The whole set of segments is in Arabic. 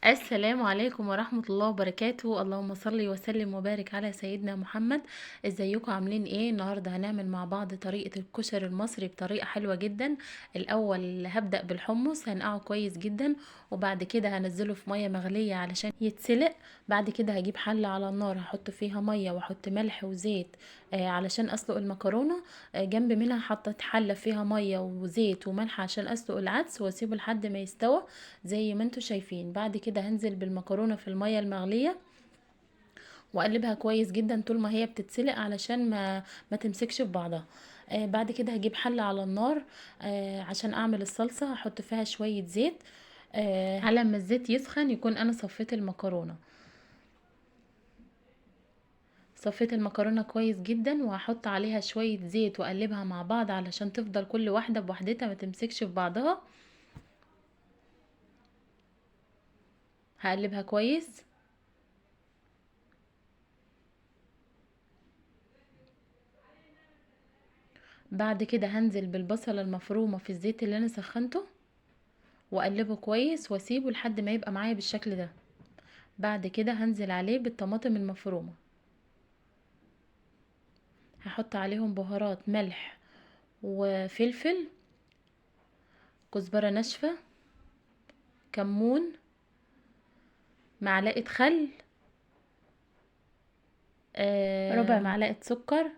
السلام عليكم ورحمة الله وبركاته. اللهم صل وسلم وبارك على سيدنا محمد. ازيكم عاملين ايه؟ النهاردة هنعمل مع بعض طريقة الكشري المصري بطريقة حلوة جدا. الاول هبدأ بالحمص، هنقعه كويس جدا وبعد كده هنزله في مية مغلية علشان يتسلق. بعد كده هجيب حلة على النار، هحط فيها مية واحط ملح وزيت علشان اسلق المكرونة. جنب منها حطيت حلة فيها مية وزيت وملح عشان اسلق العدس واسيبه لحد ما يستوى زي ما انتوا شايفين. بعد كده هنزل بالمكرونة في المية المغلية واقلبها كويس جدا طول ما هي بتتسلق علشان ما تمسكش في بعضها. بعد كده هجيب حلة على النار عشان اعمل الصلصة. هحط فيها شوية زيت. على ما الزيت يسخن يكون انا صفيت المكرونة. صفيت المكرونة كويس جدا وهحط عليها شوية زيت واقلبها مع بعض علشان تفضل كل واحدة بوحدتها ما تمسكش في بعضها. هقلبها كويس. بعد كده هنزل بالبصلة المفرومة في الزيت اللي انا سخنته واقلبه كويس واسيبه لحد ما يبقى معايا بالشكل ده. بعد كده هنزل عليه بالطماطم المفرومة، هحط عليهم بهارات ملح وفلفل، كزبرة ناشفة، كمون، معلقة خل، ربع معلقة سكر.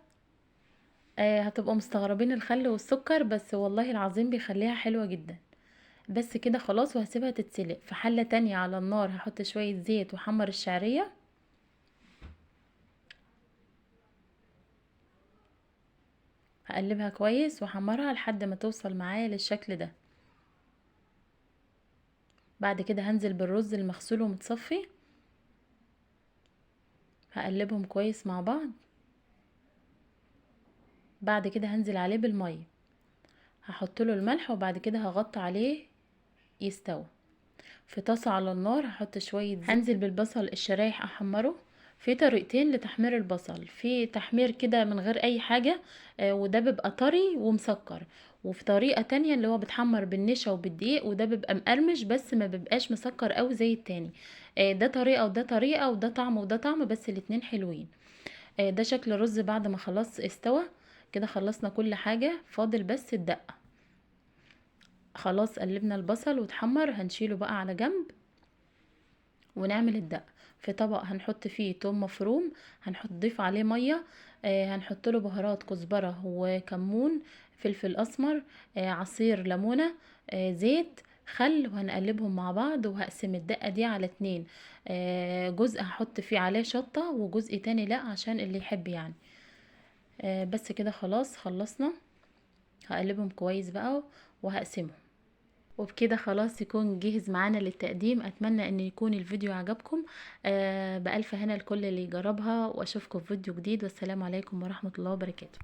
هتبقوا مستغربين الخل والسكر، بس والله العظيم بيخليها حلوة جدا. بس كده خلاص، وهسيبها تتسلق. في حلة تانية على النار هحط شوية زيت وحمر الشعرية، هقلبها كويس واحمرها لحد ما توصل معايا للشكل ده. بعد كده هنزل بالرز المغسول ومتصفي، هقلبهم كويس مع بعض. بعد كده هنزل عليه بالميه، هحط له الملح وبعد كده هغطي عليه يستوي. في طاسه على النار هحط شويه زيت، هنزل بالبصل الشرايح احمره. في طريقتين لتحمير البصل، في تحمير كده من غير اي حاجة وده بيبقى طري ومسكر، وفي طريقة تانية اللي هو بتحمر بالنشا وبالدقيق وده بيبقى مقرمش بس ما بيبقاش مسكر قوي زي التاني. ده طريقة وده طريقة، وده طعم وده طعم، بس الاتنين حلوين. ده شكل الرز بعد ما خلاص استوى. كده خلصنا كل حاجة، فاضل بس الدقة. خلاص قلبنا البصل واتحمر، هنشيله بقى على جنب ونعمل الدقة. في طبق هنحط فيه توم مفروم، هنضيف عليه مية، هنحط له بهارات كزبرة وكمون، فلفل اسمر، عصير ليمونة، زيت، خل، وهنقلبهم مع بعض. وهقسم الدقة دي على اتنين، جزء هحط فيه عليه شطة وجزء تاني لا، عشان اللي يحب يعني. بس كده خلاص خلصنا. هقلبهم كويس بقى وهقسمهم. وبكده خلاص يكون جاهز معانا للتقديم. اتمنى ان يكون الفيديو عجبكم. بألف هنا لكل اللي يجربها، واشوفكم في فيديو جديد، والسلام عليكم ورحمة الله وبركاته.